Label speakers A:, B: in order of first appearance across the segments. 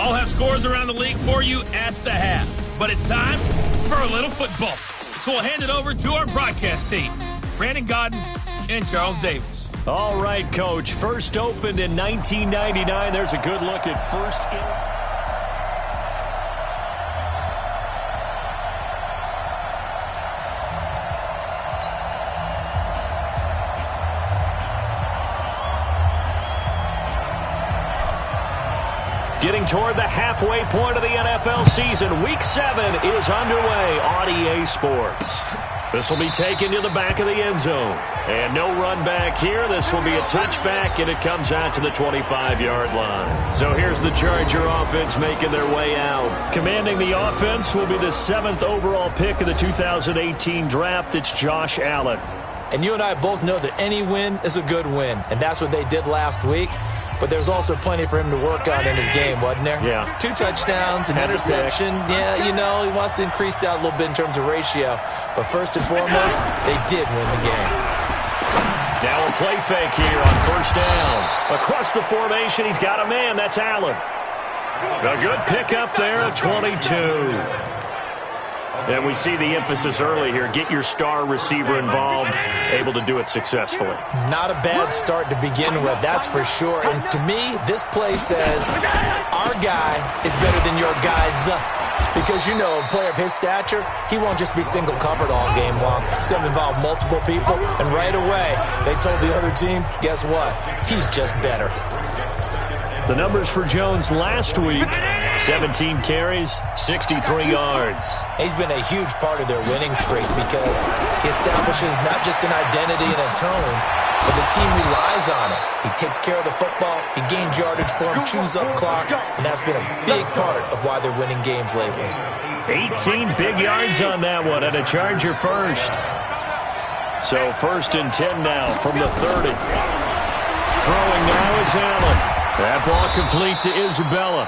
A: I'll have scores around the league for you at the half. But it's time for a little football. So we'll hand it over to our broadcast team, Brandon Godden and Charles Davis.
B: All right, Coach. First opened in 1999. There's a good look at first. Getting toward the halfway point of the NFL season. Week 7 is underway on EA Sports. This will be taken to the back of the end zone. And no run back here. This will be a touchback, and it comes out to the 25-yard line. So here's the Charger offense making their way out. Commanding the offense will be the 7th overall pick of the 2018 draft. It's Josh Allen.
C: And you and I both know that any win is a good win, and that's what they did last week. But there's also plenty for him to work on in his game, wasn't there?
B: Yeah.
C: 2 touchdowns, an interception. Yeah, you know, he wants to increase that a little bit in terms of ratio. But first and foremost, they did win the game.
B: Now a play fake here on first down. Across the formation, he's got a man. That's Allen. A good pickup there at 22. And we see the emphasis early here. Get your star receiver involved, able to do it successfully.
C: Not a bad start to begin with, that's for sure. And to me, this play says our guy is better than your guys. Because, you know, a player of his stature, he won't just be single covered all game long. It's going to involve multiple people. And right away, they told the other team, guess what? He's just better.
B: The numbers for Jones last week, 17 carries, 63 yards.
C: He's been a huge part of their winning streak because he establishes not just an identity and a tone, but the team relies on him. He takes care of the football, he gains yardage for him, chews up clock, and that's been a big part of why they're winning games lately.
B: 18 big yards on that one, and a Charger first. So first and 10 now from the 30. Throwing now is Allen. That ball complete to Isabella.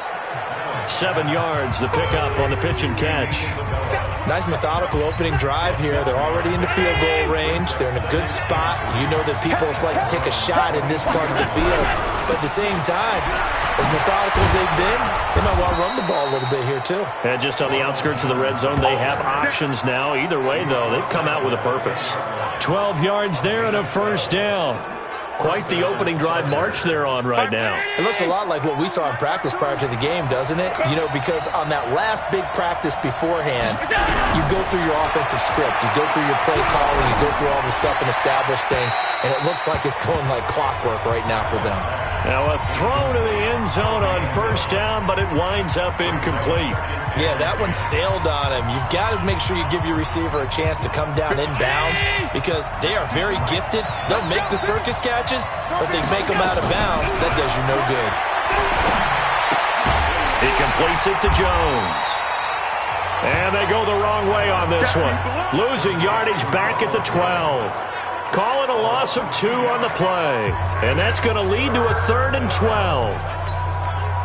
B: 7 yards, the pickup on the pitch and catch.
C: Nice methodical opening drive here. They're already into field goal range. They're in a good spot. You know that people like to take a shot in this part of the field. But at the same time, as methodical as they've been, they might want to run the ball a little bit here too.
B: And just on the outskirts of the red zone, they have options now. Either way, though, they've come out with a purpose. 12 yards there and a first down. Quite the opening drive march they're on right now.
C: It looks a lot like what we saw in practice prior to the game, doesn't it? You know, because on that last big practice beforehand, you go through your offensive script, you go through your play calling, you go through all the stuff and establish things, and it looks like it's going like clockwork right now for them.
B: Now a throw to the end zone on first down, but it winds up incomplete.
C: Yeah, that one sailed on him. You've got to make sure you give your receiver a chance to come down inbounds because they are very gifted. They'll make the circus catches, but they make them out of bounds. That does you no good.
B: He completes it to Jones. And they go the wrong way on this one. Losing yardage back at the 12. Call it a loss of 2 on the play. And that's going to lead to a 3rd and 12.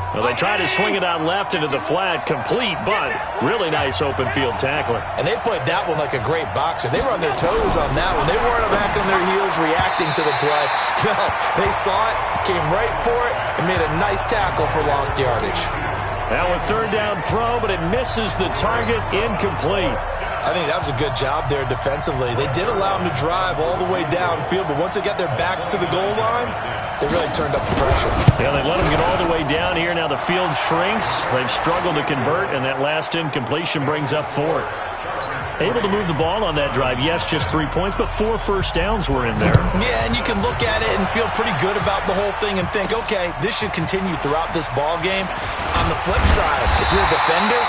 B: Well, they try to swing it out left into the flat, complete, but really nice open field tackling.
C: And they played that one like a great boxer. They were on their toes on that one. They weren't back on their heels reacting to the play. No, they saw it, came right for it, and made a nice tackle for lost yardage.
B: Now a 3rd down throw, but it misses the target, incomplete.
C: I think that was a good job there defensively. They did allow them to drive all the way downfield, but once they got their backs to the goal line, they really turned up the pressure.
B: Yeah, they let them get all the way down here. Now the field shrinks. They've struggled to convert, and that last incompletion brings up 4th. Able to move the ball on that drive. Yes, just 3 points, but 4 first downs were in there.
C: Yeah, and you can look at it and feel pretty good about the whole thing and think, okay, this should continue throughout this ball game. On the flip side, if you're a defender,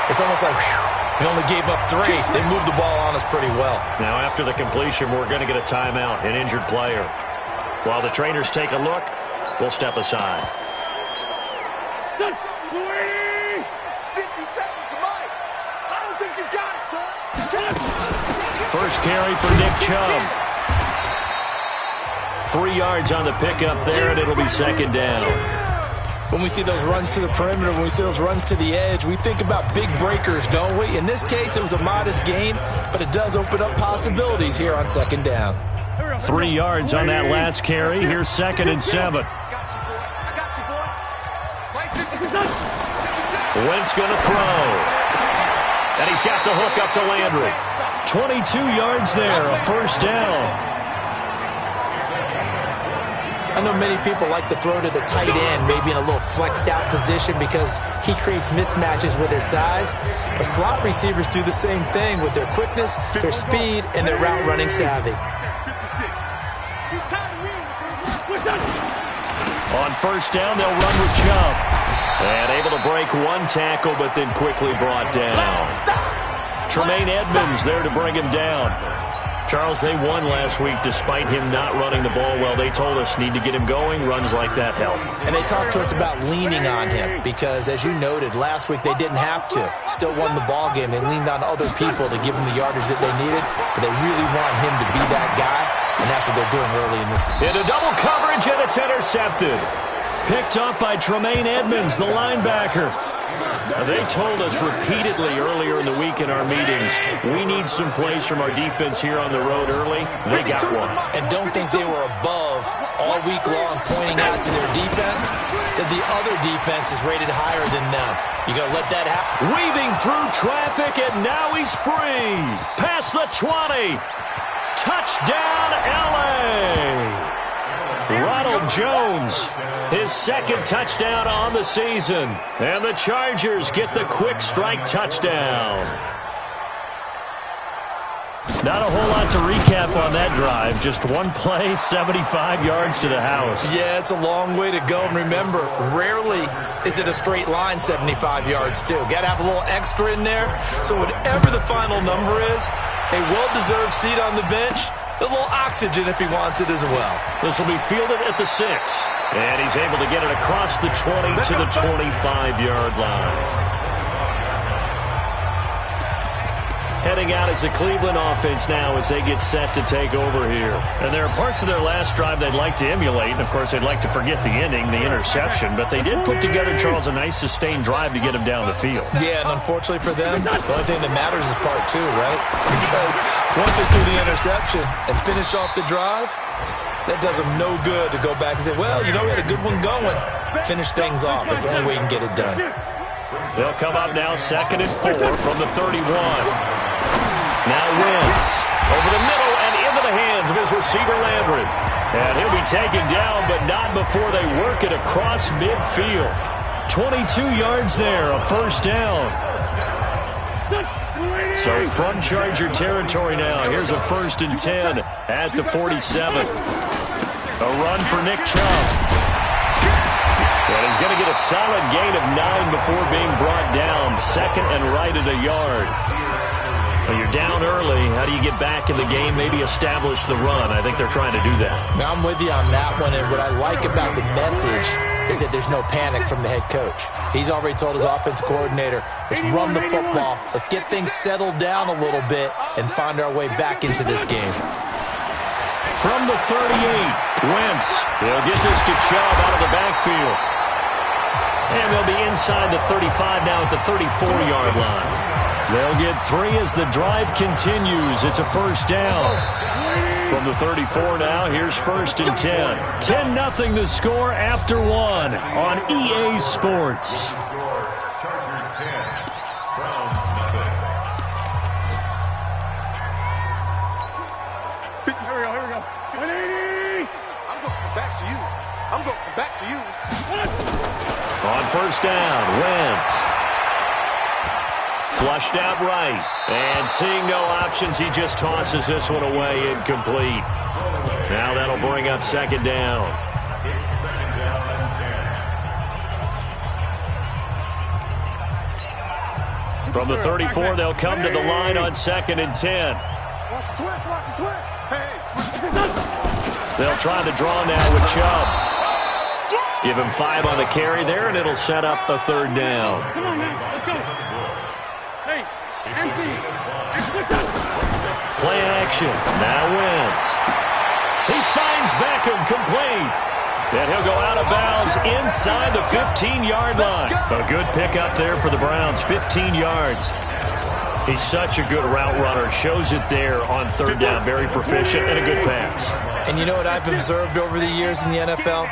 C: it's almost like, whew, we only gave up 3. They moved the ball on us pretty well.
B: Now after the completion, we're going to get a timeout, an injured player. While the trainers take a look, we'll step aside.
D: 50 seconds to Mike. I don't think you got it, son.
B: First carry for Nick Chubb. 3 yards on the pickup there, and it'll be 2nd down.
C: When we see those runs to the perimeter, when we see those runs to the edge, we think about big breakers, don't we? In this case, it was a modest gain, but it does open up possibilities here on 2nd down.
B: 3 yards on that last carry. Here's 2nd and 7. Wentz going to throw. And he's got the hook up to Landry. 22 yards there, a first down.
C: I know many people like to throw to the tight end, maybe in a little flexed out position because he creates mismatches with his size. But slot receivers do the same thing with their quickness, their speed, and their route running savvy.
B: On first down, they'll run with Chubb. And able to break one tackle, but then quickly brought down. Tremaine Edmonds there to bring him down. Charles, they won last week despite him not running the ball well. They told us need to get him going. Runs like that help.
C: And they talked to us about leaning on him because, as you noted, last week they didn't have to. Still won the ball game. They leaned on other people to give them the yardage that they needed, but they really want him to be that guy, and that's what they're doing early in this.
B: Into double coverage, and it's intercepted. Picked up by Tremaine Edmonds, the linebacker. They told us repeatedly earlier in the week in our meetings, we need some plays from our defense here on the road early. They got one.
C: And don't think they were above all week long pointing out to their defense that the other defense is rated higher than them. You got to let that happen.
B: Weaving through traffic, and now he's free. Past the 20. Touchdown, L.A. Ronald Jones, his second touchdown on the season. And the Chargers get the quick strike touchdown. Not a whole lot to recap on that drive. Just one play, 75 yards to the house.
C: Yeah, it's a long way to go. And remember, rarely is it a straight line 75 yards, too. Got to have a little extra in there. So whatever the final number is, a well-deserved seat on the bench, a little oxygen if he wants it as well.
B: This will be fielded at the 6. And he's able to get it across the 20 to the 25-yard line. Heading out as the Cleveland offense now as they get set to take over here. And there are parts of their last drive they'd like to emulate. And, of course, they'd like to forget the ending, the interception. But they did put together, Charles, a nice sustained drive to get him down the field.
C: Yeah, and unfortunately for them, the only thing that matters is part 2, right? Because once they threw the interception and finished off the drive, that does them no good to go back and say, well, you know, we had a good one going. Finish things off. That's the only way you can get it done.
B: They'll come up now 2nd and 4 from the 31. Now Wentz over the middle and into the hands of his receiver Landry. And he'll be taken down, but not before they work it across midfield. 22 yards there, a first down. So from Charger territory now, here's a 1st and 10 at the 47. A run for Nick Chubb. And he's going to get a solid gain of 9 before being brought down. 2nd and right at a yard. Well, you're down early. How do you get back in the game? Maybe establish the run. I think they're trying to do that.
C: Now, I'm with you on that one, and what I like about the message is that there's no panic from the head coach. He's already told his offensive coordinator, let's run the football. Let's get things settled down a little bit and find our way back into this game.
B: From the 38, Wentz. They'll get this to Chubb out of the backfield. And they'll be inside the 35 now at the 34-yard line. They'll get 3 as the drive continues. It's a first down. From the 34 now, here's 1st and 10. 10-0 the score after 1 on EA Sports.
D: Here we go. 180. I'm going to come back to you. I'm going to come back to you.
B: On first down, Wentz. Flushed out right. And seeing no options, he just tosses this one away, incomplete. Now that'll bring up 2nd down. From the 34, they'll come to the line on 2nd and 10.
D: Watch the twist. Watch the twist. Hey.
B: They'll try the draw now with Chubb. Give him 5 on the carry there, and it'll set up a 3rd down.
D: Come on, man. Let's go. Hey, empty.
B: Play action. Now Wentz. He finds Beckham complete. And he'll go out of bounds inside the 15-yard line. A good pickup there for the Browns, 15 yards. He's such a good route runner. Shows it there on 3rd down. Very proficient and a good pass.
C: And you know what I've observed over the years in the NFL?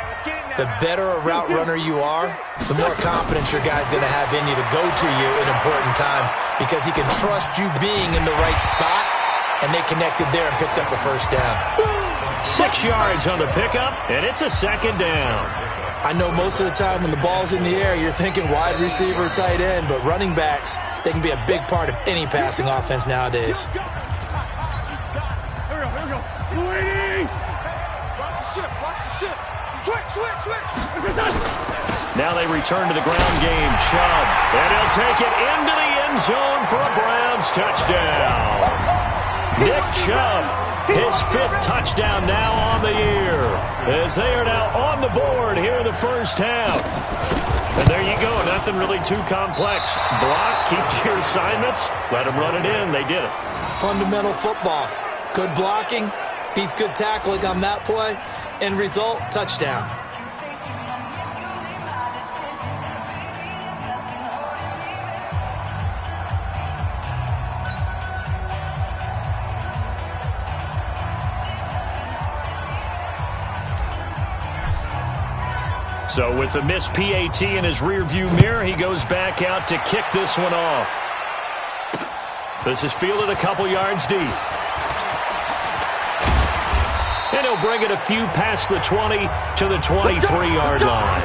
C: The better a route runner you are, the more confidence your guy's going to have in you to go to you in important times because he can trust you being in the right spot, and they connected there and picked up a first down.
B: 6 yards on the pickup, and it's a second down.
C: I know most of the time when the ball's in the air, you're thinking wide receiver, tight end, but running backs, they can be a big part of any passing offense nowadays.
D: Here we go. Watch the ship. Switch.
B: Now they return to the ground game. Chubb, and he'll take it into the end zone for a Browns touchdown. Nick Chubb, his 5th touchdown now on the year, as they are now on the board here in the first half. And there you go, nothing really too complex. Block, keep your assignments, let them run it in. They did it.
C: Fundamental football. Good blocking beats good tackling on that play. End result, touchdown.
B: So with the missed PAT in his rearview mirror, he goes back out to kick this one off. This is fielded a couple yards deep. And he'll bring it a few past the 20 to the 23-yard line.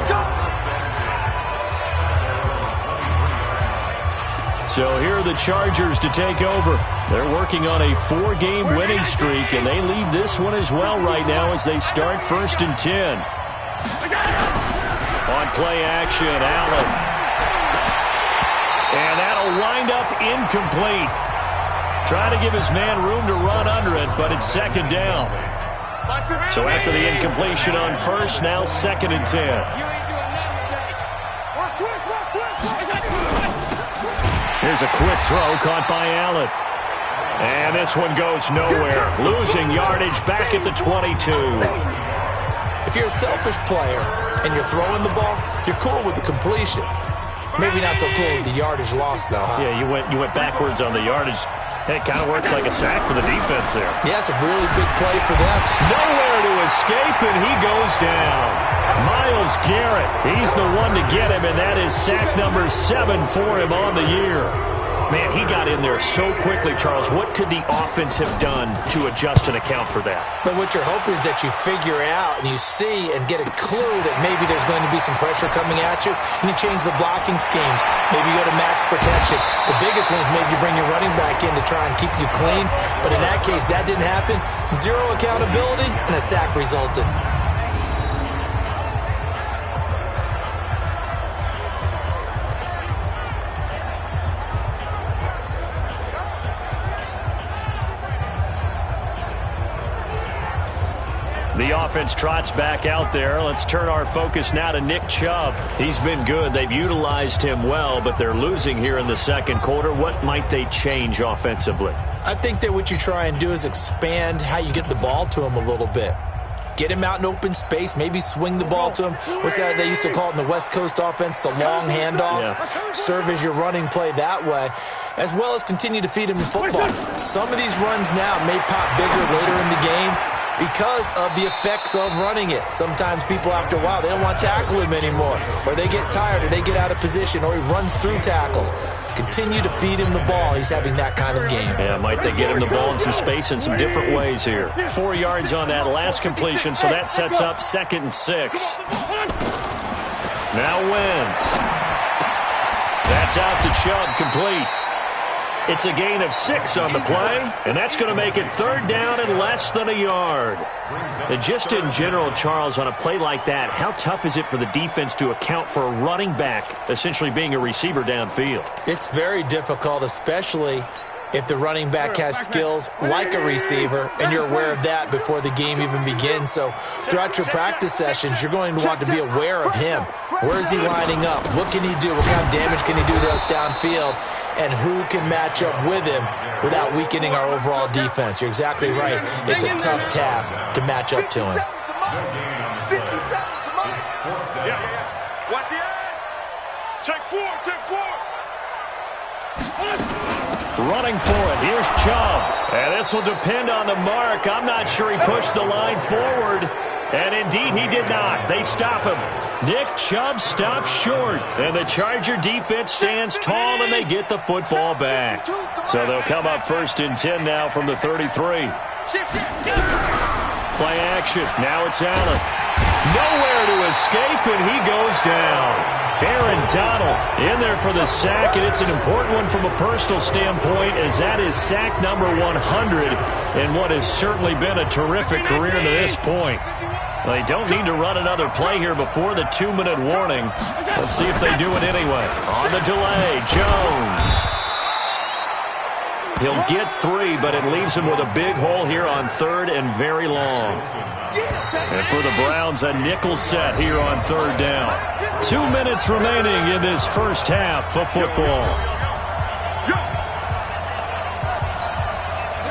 B: So here are the Chargers to take over. They're working on a 4-game winning streak, and they lead this one as well right now as they start 1st and 10. On play action, Allen. And that'll wind up incomplete. Trying to give his man room to run under it, but it's 2nd down. So after the incompletion on 1st, now 2nd and 10. Here's a quick throw caught by Allen. And this one goes nowhere. Losing yardage back at the 22.
C: If you're a selfish player and you're throwing the ball, you're cool with the completion. Maybe not so cool with the yardage loss, though, huh?
B: Yeah, you went backwards on the yardage. It kind of works like a sack for the defense there.
C: Yeah, it's a really big play for them.
B: Nowhere to escape, and he goes down. Myles Garrett, he's the one to get him, and that is sack number 7 for him on the year. Man, he got in there so quickly, Charles. What could the offense have done to adjust and account for that?
C: But what you're hoping is that you figure out and you see and get a clue that maybe there's going to be some pressure coming at you, and you change the blocking schemes. Maybe you go to max protection. The biggest one is maybe you bring your running back in to try and keep you clean. But in that case, that didn't happen. 0 accountability, and a sack resulted.
B: The offense trots back out there. Let's turn our focus now to Nick Chubb. He's been good. They've utilized him well, but they're losing here in the 2nd quarter. What might they change offensively?
C: I think that what you try and do is expand how you get the ball to him a little bit. Get him out in open space, maybe swing the ball to him. What's that they used to call it in the West Coast offense, the long handoff? Yeah. Serve as your running play that way, as well as continue to feed him in football. Some of these runs now may pop bigger later in the game because of the effects of running it. Sometimes people, after a while, they don't want to tackle him anymore, or they get tired, or they get out of position, or he runs through tackles. Continue to feed him the ball. He's having that kind of game.
B: Yeah, might they get him the ball in some space in some different ways here. 4 yards on that last completion, so that sets up 2nd and 6. Now Wentz. That's out to Chubb, complete. It's a gain of 6 on the play, and that's going to make it 3rd down and less than a yard. And just in general, Charles, on a play like that, how tough is it for the defense to account for a running back essentially being a receiver downfield?
C: It's very difficult, especially if the running back has skills like a receiver, and you're aware of that before the game even begins. So throughout your practice sessions, you're going to want to be aware of him. Where is he lining up? What can he do? What kind of damage can he do to us downfield? And who can match up with him without weakening our overall defense? You're exactly right. It's a tough task to match up to him.
D: 50 seconds to most. Yeah. Watch the edge. Check 4.
B: Running for it. Here's Chubb. And this will depend on the mark. I'm not sure he pushed the line forward. And indeed, he did not. They stop him. Nick Chubb stops short. And the Charger defense stands tall, and they get the football back. So they'll come up 1st and 10 now from the 33. Play action. Now it's Allen. Nowhere to escape, and he goes down. Aaron Donald in there for the sack, and it's an important one from a personal standpoint, as that is sack number 100 in what has certainly been a terrific career to this point. They don't need to run another play here before the 2-minute warning. Let's see if they do it anyway. On the delay, Jones. He'll get 3, but it leaves him with a big hole here on 3rd and very long. And for the Browns, a nickel set here on 3rd down. 2 minutes remaining in this first half of football.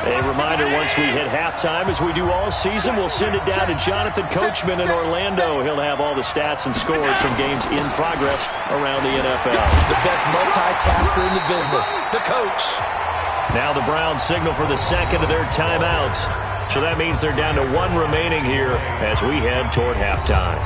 B: A reminder, once we hit halftime, as we do all season, we'll send it down to Jonathan Coachman in Orlando. He'll have all the stats and scores from games in progress around the NFL.
C: The best multitasker in the business, the coach.
B: Now the Browns signal for the second of their timeouts. So that means they're down to 1 remaining here as we head toward halftime.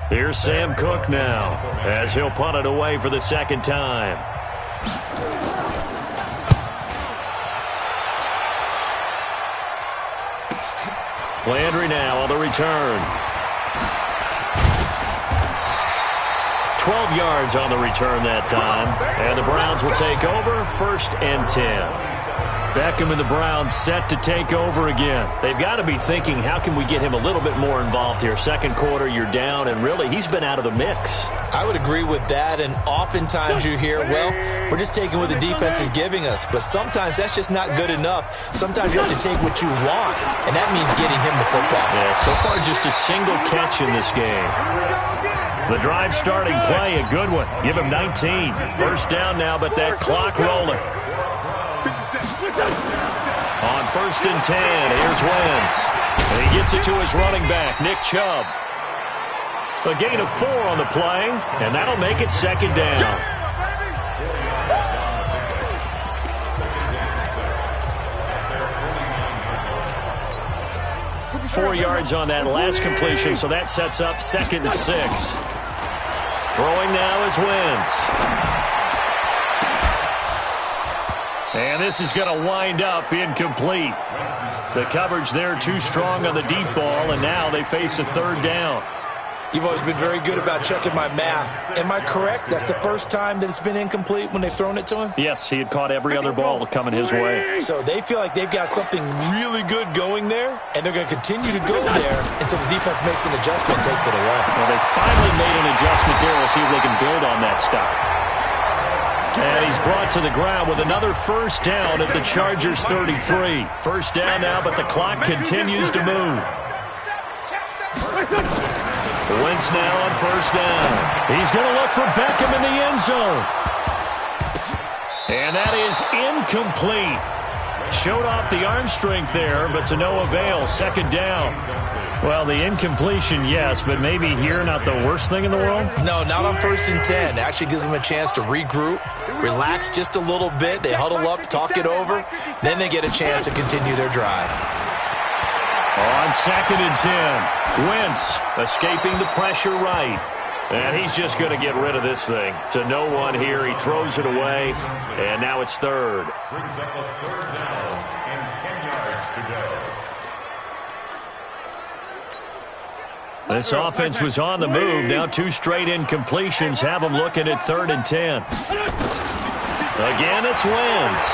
B: Here's Sam Cook now as he'll punt it away for the second time. Landry now on the return. 12 yards on the return that time. And the Browns will take over 1st and 10. Beckham and the Browns set to take over again. They've got to be thinking, how can we get him a little bit more involved here? Second quarter, you're down, and really, he's been out of the mix.
C: I would agree with that, and oftentimes you hear, well, we're just taking what the defense is giving us. But sometimes that's just not good enough. Sometimes you have to take what you want, and that means getting him the football.
B: Yeah, so far just a single catch in this game. The drive starting play, a good one. Give him 19. First down now, but that clock rolling. On 1st and 10, here's Wentz. And he gets it to his running back, Nick Chubb. A gain of 4 on the play, and that'll make it 2nd down. Four yards on that last completion, so that sets up 2nd and 6. Throwing now is Wentz. And this is going to wind up incomplete. The coverage there too strong on the deep ball, and now they face a 3rd down.
C: You've always been very good about checking my math. Am I correct? That's the first time that it's been incomplete when they've thrown it to him?
B: Yes, he had caught every other ball coming his way.
C: So they feel like they've got something really good going there, and they're going to continue to go there until the defense makes an adjustment and takes it away.
B: Well, they finally made an adjustment there. We'll see if they can build on that stop. And he's brought to the ground with another first down at the Chargers' 33. First down now, but the clock continues to move. Wentz now on first down. He's going to look for Beckham in the end zone. And that is incomplete. Showed off the arm strength there, but to no avail. 2nd down. Well, the incompletion, yes, but maybe here not the worst thing in the world?
C: No, not on 1st and 10. It actually gives them a chance to regroup, relax just a little bit. They huddle up, talk it over. Then they get a chance to continue their drive.
B: On 2nd and 10, Wentz escaping the pressure right. And he's just going to get rid of this thing. To no one here. He throws it away, and now it's 3rd.
E: Brings up a 3rd down and 10 yards to go.
B: This offense was on the move. Now 2 straight incompletions have them looking at 3rd and 10. Again, it's Wentz.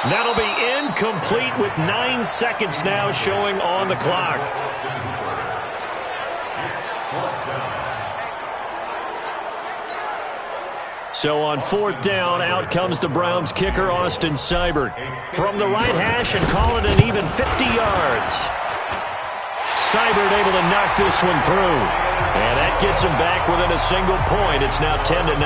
B: That'll be incomplete with 9 seconds now showing on the clock. So on 4th down, out comes the Browns kicker, Austin Seibert. From the right hash and call it an even 50 yards. Seibert able to knock this one through. And that gets him back within a single point. It's now 10-9.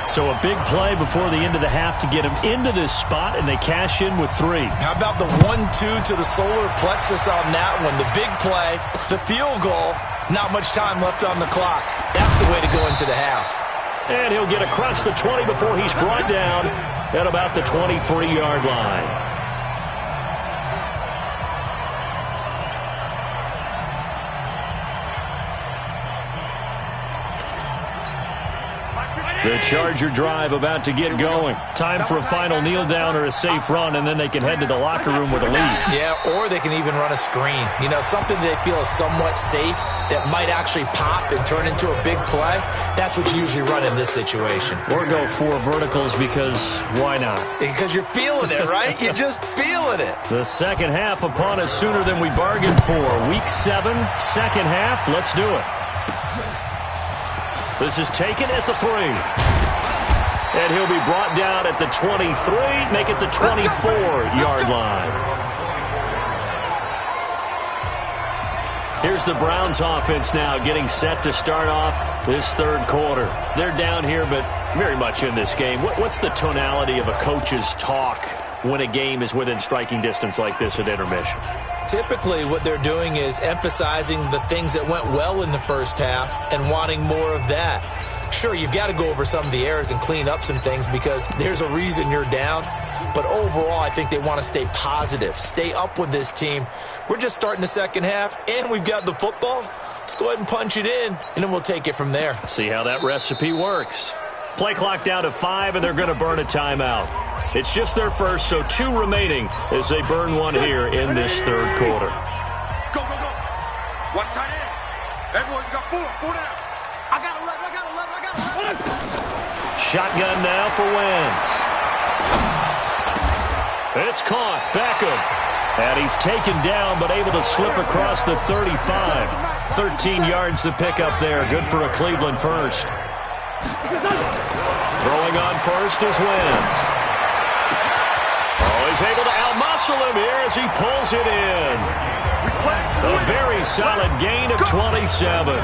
B: So a big play before the end of the half to get them into this spot, and they cash in with 3.
C: How about the 1-2 to the solar plexus on that one? The big play, the field goal, not much time left on the clock. That's the way to go into the half.
B: And he'll get across the 20 before he's brought down at about the 23-yard line. The Charger drive about to get going. Time for a final kneel down or a safe run, and then they can head to the locker room with a lead.
C: Yeah, or they can even run a screen. You know, something they feel is somewhat safe that might actually pop and turn into a big play. That's what you usually run in this situation.
B: Or go 4 verticals because why not?
C: Because you're feeling it, right? You're just feeling it.
B: The second half upon us sooner than we bargained for. Week 7, second half. Let's do it. This is taken at the 3. And he'll be brought down at the 23, make it the 24-yard line. Here's the Browns offense now getting set to start off this third quarter. They're down here, but very much in this game. What's the tonality of a coach's talk when a game is within striking distance like this at intermission?
C: Typically, what they're doing is emphasizing the things that went well in the first half and wanting more of that. Sure, you've got to go over some of the errors and clean up some things because there's a reason you're down. But overall, I think they want to stay positive, stay up with this team. We're just starting the second half, and we've got the football. Let's go ahead and punch it in, and then we'll take it from there.
B: See how that recipe works. Play clock down to 5, and they're going to burn a timeout. It's just their first, so 2 remaining as they burn one here in this third quarter.
D: Go, go, go. Watch tight end. Everyone, you got 4. 4 down. I got 11. I got 11. I got 11.
B: Shotgun now for Wentz. It's caught. Beckham. And he's taken down, but able to slip across the 35. 13 yards to pick up there. Good for a Cleveland first. Throwing on first is Wentz. Oh, he's able to outmuscle him here as he pulls it in. A very solid gain of 27.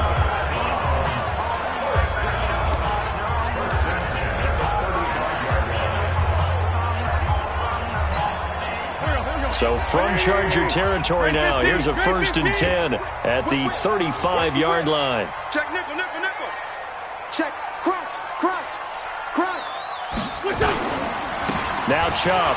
B: So from Charger territory now, here's a 1st and 10 at the 35-yard line.
D: Check nickel, nickel, nickel. Check, crunch, crunch, crunch.
B: Now Chubb.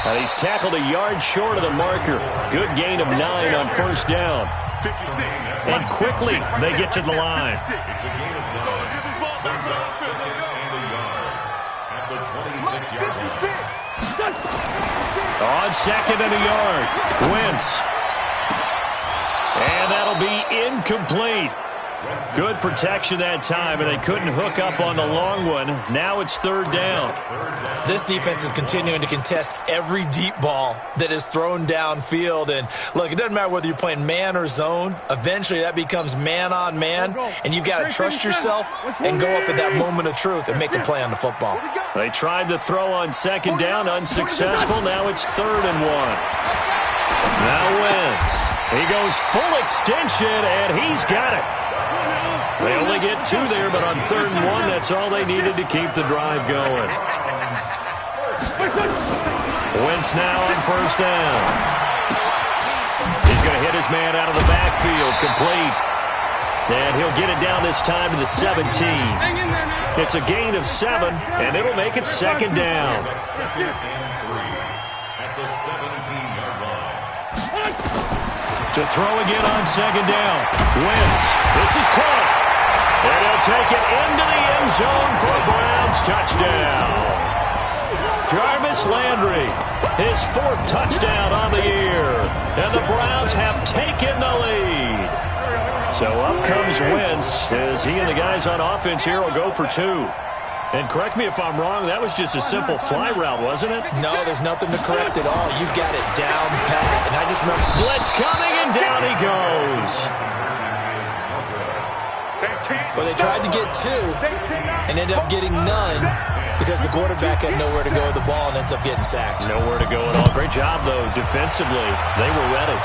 B: And he's tackled a yard short of the marker. Good gain of 9 on 1st down.
D: 56.
B: And quickly they get to the line.
E: It's a gain of 9. Brings up 2nd and a yard at the 26-yard line.
B: On 2nd and a yard. Wentz. And that'll be incomplete. Good protection that time, and they couldn't hook up on the long one. Now it's 3rd down.
C: This defense is continuing to contest every deep ball that is thrown downfield. And, look, it doesn't matter whether you're playing man or zone. Eventually that becomes man on man, and you've got to trust yourself and go up at that moment of truth and make a play on the football.
B: They tried to throw on 2nd down, unsuccessful. Now it's 3rd and 1. Now Wentz. He goes full extension, and he's got it. They only get 2 there, but on 3rd and 1, that's all they needed to keep the drive going. Wentz now on 1st down. He's going to hit his man out of the backfield, complete. And he'll get it down this time to the 17. It's a gain of 7, and it'll make it 2nd down.
E: At the 17-yard line.
B: To throw again on 2nd down. Wentz. This is caught. And he'll take it into the end zone for a Browns touchdown. Jarvis Landry, his 4th touchdown on the year. And the Browns have taken the lead. So up comes Wentz as he and the guys on offense here will go for 2. And correct me if I'm wrong, that was just a simple fly route, wasn't it?
C: No, there's nothing to correct at all. You've got it down pat. And I just remember...
B: Blitz coming, and down he goes.
C: Well, they tried to get 2 and ended up getting none because the quarterback had nowhere to go with the ball and ends up getting sacked.
B: Nowhere to go at all. Great job, though, defensively. They were ready.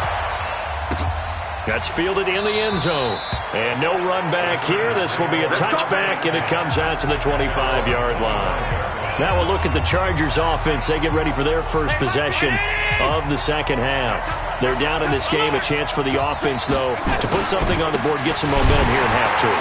B: That's fielded in the end zone. And no run back here. This will be a touchback, and it comes out to the 25-yard line. Now we'll look at the Chargers offense. They get ready for their first possession of the second half. They're down in this game. A chance for the offense, though, to put something on the board, get some momentum here in half two.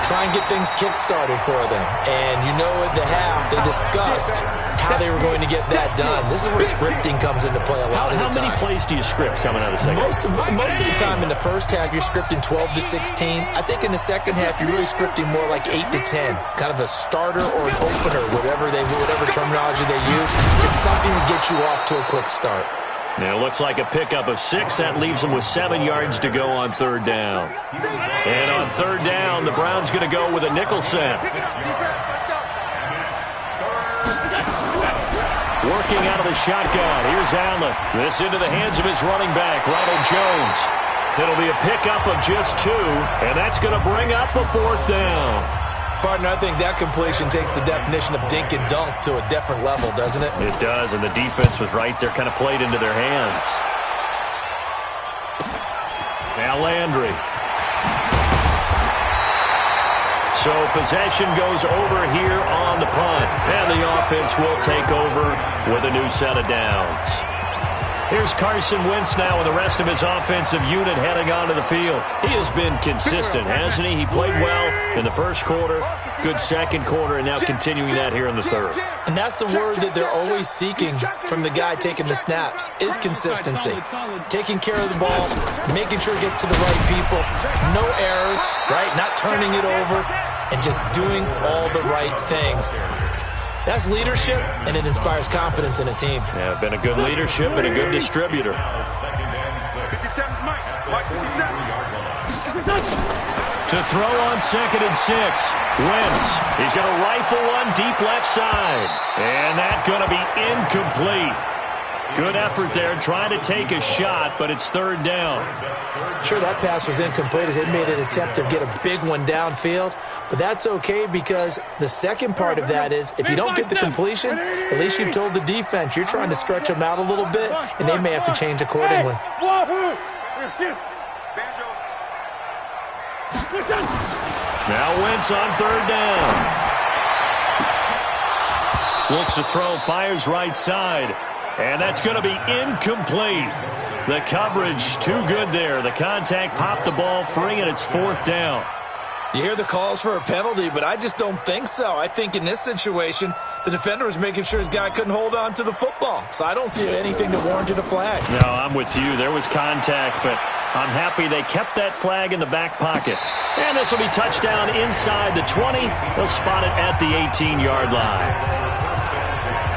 C: Try and get things kick-started for them. And you know at the half, they discussed how they were going to get that done. This is where scripting comes into play a lot of the time.
B: How many plays do you script coming out of the second half?
C: Most of the time in the first half, you're scripting 12 to 16. I think in the second half, you're really scripting more like 8 to 10. Kind of a starter or an opener, whatever terminology they use. Just something to get you off to a quick start.
B: Now it looks like a pickup of 6. That leaves them with 7 yards to go on third down. And on third down, the Browns going to go with a nickel set. Working out of the shotgun. Here's Allen. This into the hands of his running back, Ronald Jones. It'll be a pickup of just 2, and that's going to bring up a fourth down.
C: Partner, I think that completion takes the definition of dink and dunk to a different level, doesn't it?
B: It does, and the defense was right there, kind of played into their hands. Now Landry. So possession goes over here on the punt, and the offense will take over with a new set of downs. Here's Carson Wentz now with the rest of his offensive unit heading onto the field. He has been consistent, hasn't he? He played well in the first quarter, good second quarter, and now continuing that here in the third.
C: And that's the word that they're always seeking from the guy taking the snaps, is consistency. Taking care of the ball, making sure it gets to the right people, no errors, right? Not turning it over, and just doing all the right things. That's leadership, and it inspires confidence in a team.
B: Yeah, been a good leadership and a good distributor.
D: 57 Mike. Mike 57.
B: To throw on 2nd and 6. Wentz. He's going to rifle one deep left side. And that's going to be incomplete. Good effort there, trying to take a shot, but it's third down.
C: Sure, that pass was incomplete as they made an attempt to get a big one downfield, but that's okay because the second part of that is if you don't get the completion, at least you've told the defense you're trying to stretch them out a little bit, and they may have to change accordingly.
B: Now Wentz on third down. Looks to throw, fires right side. And that's going to be incomplete. The coverage too good there. The contact popped the ball free, and it's fourth down.
C: You hear the calls for a penalty, but I just don't think so. I think in this situation, the defender was making sure his guy couldn't hold on to the football. So I don't see anything to warrant a flag.
B: No, I'm with you. There was contact, but I'm happy they kept that flag in the back pocket. And this will be touchdown inside the 20. They'll spot it at the 18-yard line.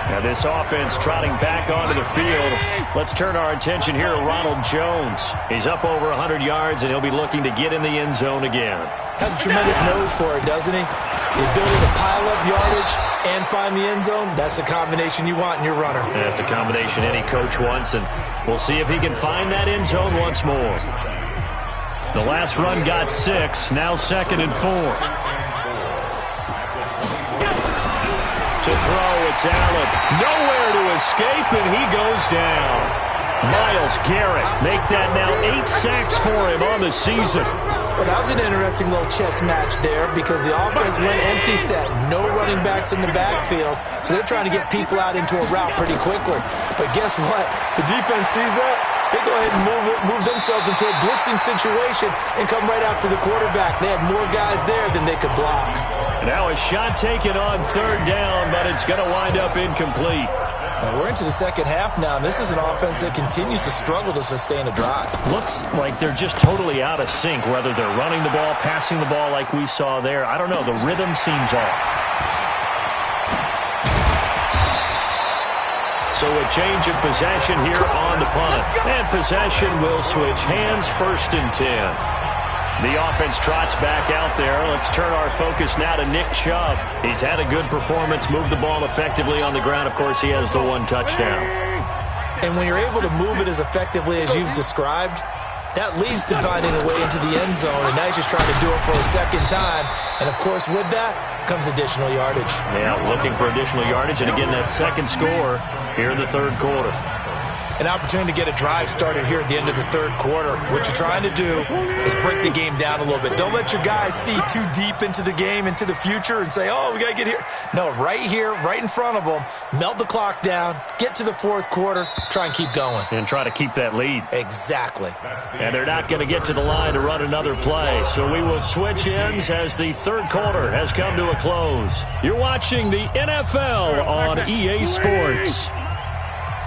B: Now this offense trotting back onto the field. Let's turn our attention here to Ronald Jones. He's up over 100 yards, and he'll be looking to get in the end zone again.
C: Has a tremendous nose for it, doesn't he? The ability to pile up yardage and find the end zone, that's the combination you want in your runner.
B: That's a combination any coach wants, and we'll see if he can find that end zone once more. The last run got 6, now 2nd and 4. To throw, it's Allen. Nowhere to escape, and he goes down. Myles Garrett make that now 8 sacks for him on the season.
C: Well, that was an interesting little chess match there because the offense went empty set. No running backs in the backfield, so they're trying to get people out into a route pretty quickly. But guess what? The defense sees that. They go ahead and move themselves into a blitzing situation and come right after the quarterback. They had more guys there than they could block.
B: Now a shot taken on third down, but it's going to wind up incomplete.
C: We're into the second half now, and this is an offense that continues to struggle to sustain a drive.
B: Looks like they're just totally out of sync, whether they're running the ball, passing the ball like we saw there. I don't know. The rhythm seems off. So a change of possession here on the punt. And possession will switch hands, 1st and 10. The offense trots back out there. Let's turn our focus now to Nick Chubb. He's had a good performance, moved the ball effectively on the ground. Of course, he has the 1 touchdown.
C: And when you're able to move it as effectively as you've described, that leads to finding a way into the end zone, and now he's just trying to do it for a second time. And, of course, with that comes additional yardage.
B: Yeah, looking for additional yardage, and again, that second score here in the third quarter.
C: an opportunity to get a drive started here at the end of the third quarter. What you're trying to do is break the game down a little bit. Don't let your guys see too deep into the game, into the future, and say, oh, we got to get here. No, right here, right in front of them, melt the clock down, get to the fourth quarter, try and keep going.
B: And try to keep that lead.
C: Exactly.
B: And they're not going to get to the line to run another play. So we will switch ends as the third quarter has come to a close. You're watching the NFL on EA Sports.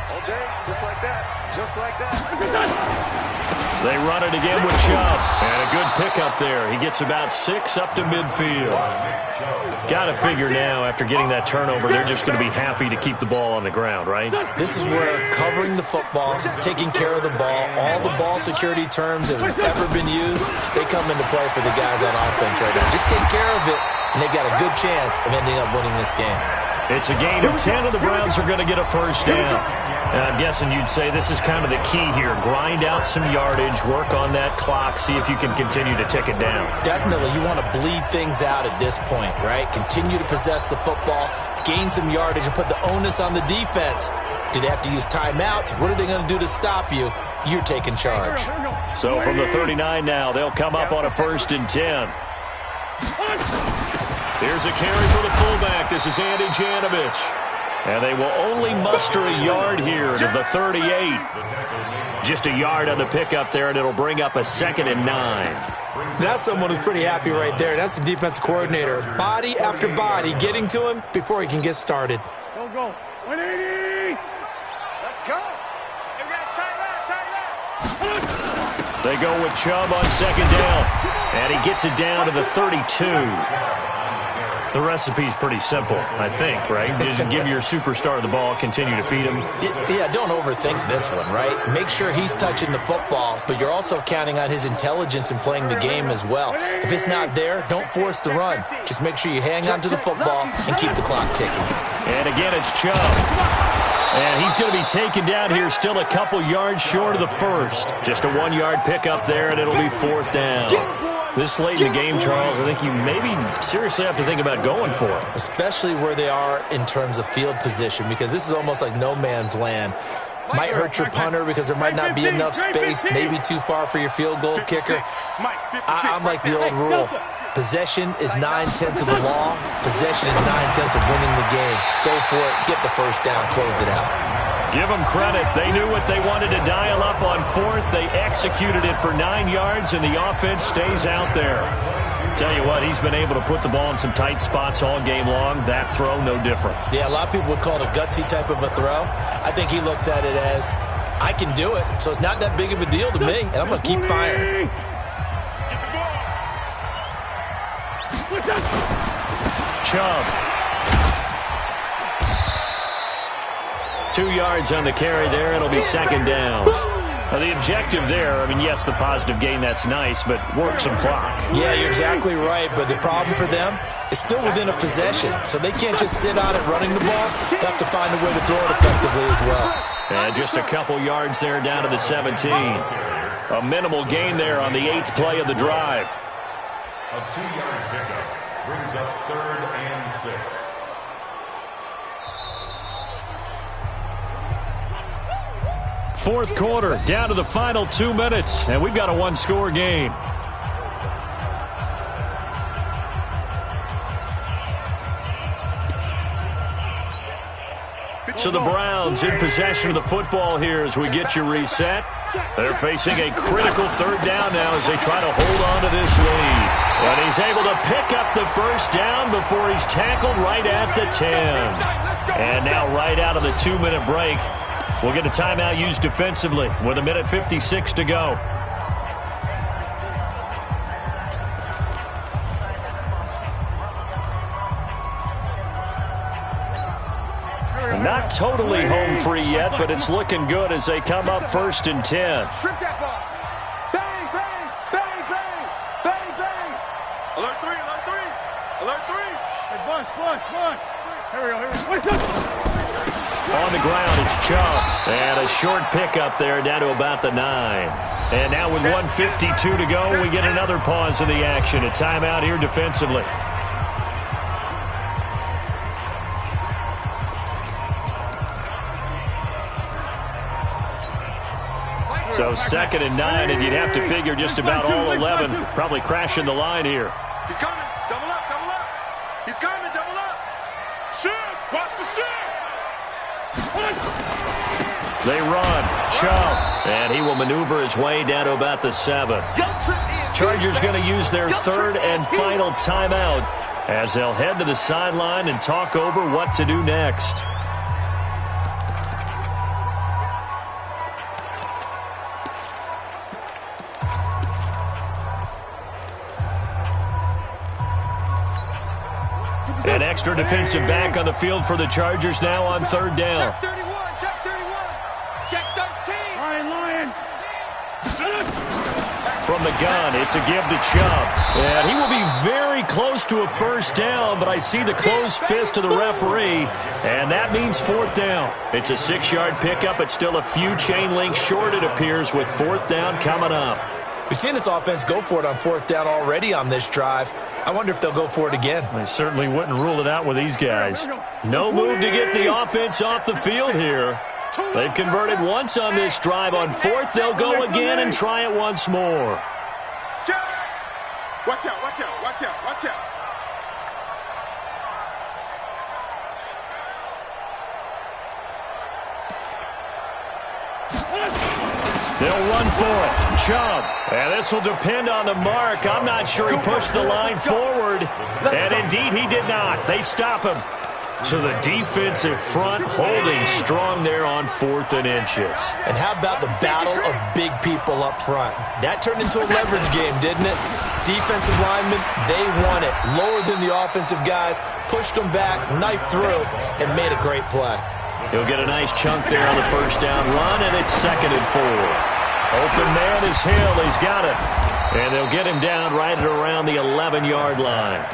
D: All day, just like that. Just like that.
B: They run it again with Chubb. And a good pickup there. He gets about 6 up to midfield. Got to figure now, after getting that turnover, they're just going to be happy to keep the ball on the ground, right?
C: This is where covering the football, taking care of the ball, all the ball security terms that have ever been used, they come into play for the guys on offense right now. Just take care of it, and they've got a good chance of ending up winning this game.
B: It's a gain of 10, and the Browns are going to get a first down. And I'm guessing you'd say this is kind of the key here. Grind out some yardage, work on that clock, see if you can continue to tick it down.
C: Definitely. You want to bleed things out at this point, right? Continue to possess the football, gain some yardage, and put the onus on the defense. Do they have to use timeouts? What are they going to do to stop you? You're taking charge.
B: So from the 39 now, they'll come up on a 1st and 10. Here's a carry for the fullback. This is Andy Janovich. And they will only muster a yard here to the 38. Just a yard on the pickup there, and it'll bring up a 2nd and 9.
C: That's someone who's pretty happy right there. That's the defensive coordinator. Body after body, getting to him before he can get started.
E: Go. 180.
D: Let's go. We got tight left.
B: They go with Chubb on 2nd down. And he gets it down to the 32. The recipe's pretty simple, I think, right? Just give your superstar the ball, continue to feed him.
C: Yeah, don't overthink this one, right? Make sure he's touching the football, but you're also counting on his intelligence in playing the game as well. If it's not there, don't force the run. Just make sure you hang on to the football and keep the clock ticking.
B: And again, it's Chubb. And he's going to be taken down here, still a couple yards short of the first. Just a 1-yard pickup there, and it'll be 4th down. This late in the game, Charles, I think you maybe seriously have to think about going for it.
C: Especially where they are in terms of field position, because this is almost like no man's land. Might hurt your punter because there might not be enough space, maybe too far for your field goal kicker. I'm like the old rule. Possession is 9/10 of the law. Possession is 9/10 of winning the game. Go for it, get the first down, close it out.
B: Give them credit. They knew what they wanted to dial up on 4th. They executed it for 9 yards, and the offense stays out there. Tell you what, he's been able to put the ball in some tight spots all game long. That throw, no different.
C: Yeah, a lot of people would call it a gutsy type of a throw. I think he looks at it as, I can do it, so it's not that big of a deal to me, and I'm going to keep firing.
B: Chubb. 2 yards on the carry there. It'll be 2nd down. Now, the objective there, I mean, yes, the positive gain, that's nice, but work some clock.
C: Yeah, you're exactly right, but the problem for them is still within a possession, so they can't just sit on it running the ball. They have to find a way to throw it effectively as well.
B: And just a couple yards there down to the 17. A minimal gain there on the 8th play of the drive.
E: A 2-yard pickup brings up 3rd and 6.
B: Fourth quarter, down to the final 2 minutes, and we've got a 1-score game. So the Browns in possession of the football here as we get you reset. They're facing a critical 3rd down now as they try to hold on to this lead. And he's able to pick up the first down before he's tackled right at the 10. And now right out of the 2-minute break, we'll get a timeout used defensively with 1:56 to go. Not totally home free yet, but it's looking good as they come up 1st and 10.
D: Strip that ball. Bang, bang, bang, bang, bang, bang. Alert 3, alert 3, alert 3.
E: Hey, Bunch. Here we go.
B: On the ground, it's Chubb. And a short pickup there down to about the 9. And now with 1:52 to go, we get another pause in the action. A timeout here defensively. So 2nd and 9, and you'd have to figure just about all 11 probably crashing the line here.
D: He's coming. Double up, double up. He's coming, double up. Shift. Watch the shift.
B: They run. Chubb. And he will maneuver his way down to about the 7. Chargers going to use their 3rd and final timeout as they'll head to the sideline and talk over what to do next. An extra defensive back on the field for the Chargers now on 3rd down.
D: Check 31, check 31. Check 13.
A: Lion.
B: From the gun, it's a give to Chubb. And he will be very close to a 1st down, but I see the closed fist of the referee, and that means 4th down. It's a 6-yard pickup. It's still a few chain links short, it appears, with 4th down coming up.
C: We've seen this offense go for it on 4th down already on this drive. I wonder if they'll go for it again.
B: They certainly wouldn't rule it out with these guys. No move to get the offense off the field here. They've converted once on this drive. On 4th, they'll go again and try it once more.
D: Watch out, watch out, watch out, watch out.
B: They'll run for it. Chubb. And this will depend on the mark. I'm not sure he pushed the line forward. And indeed, he did not. They stop him. So the defensive front holding strong there on 4th and inches.
C: And how about the battle of big people up front? That turned into a leverage game, didn't it? Defensive linemen, they won it. Lower than the offensive guys, pushed them back, knifed through, and made a great play.
B: He'll get a nice chunk there on the 1st down run, and it's 2nd and 4. Open man is Hill. He's got it. And they'll get him down right at around the 11-yard line.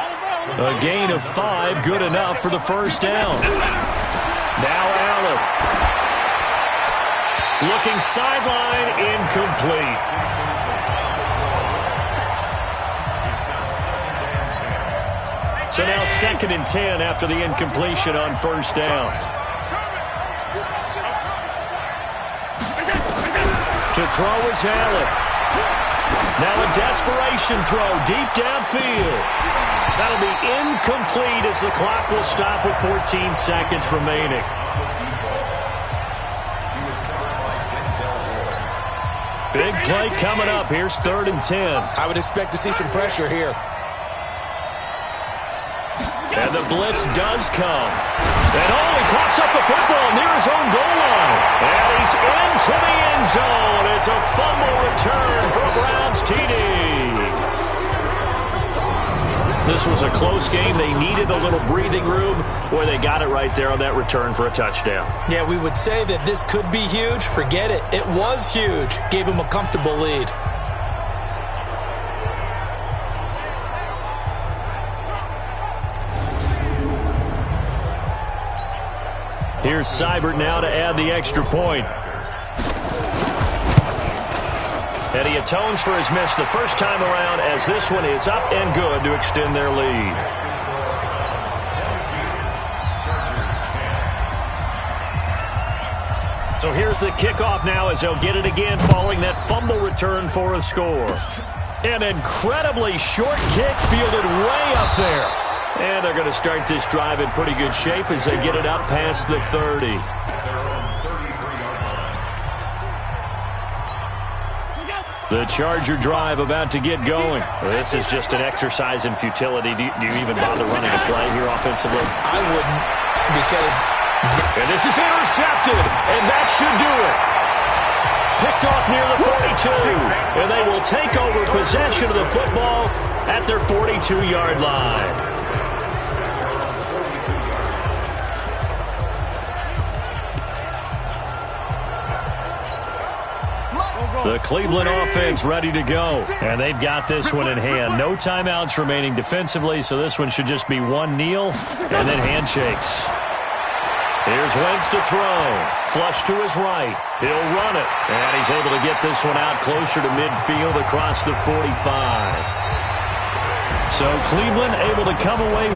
B: A gain of 5, good enough for the 1st down. Now Allen. Looking sideline, incomplete. So now 2nd and 10 after the incompletion on 1st down. To throw is Allen. Now a desperation throw deep downfield. That'll be incomplete as the clock will stop with 14 seconds remaining. Big play coming up. Here's 3rd and 10.
C: I would expect to see some pressure here.
B: And the blitz does come. And he pops up the football near his own goal line. And he's into the end zone. It's a fumble return for a Browns TD. This was a close game. They needed a little breathing room where they got it right there on that return for a touchdown.
C: Yeah, we would say that this could be huge. Forget it. It was huge. Gave him a comfortable lead.
B: Here's Seibert now to add the extra point. And he atones for his miss the first time around as this one is up and good to extend their lead. So here's the kickoff now as they'll get it again following that fumble return for a score. An incredibly short kick fielded way up there. And they're going to start this drive in pretty good shape as they get it up past the 30. The Charger drive about to get going. This is just an exercise in futility. Do you even bother running a play here offensively?
C: I wouldn't, because...
B: And this is intercepted, and that should do it. Picked off near the 42, and they will take over possession of the football at their 42-yard line. The Cleveland offense ready to go. And they've got this one in hand. No timeouts remaining defensively, so this one should just be one kneel and then handshakes. Here's Wentz to throw. Flush to his right. He'll run it. And he's able to get this one out closer to midfield across the 45. So Cleveland able to come away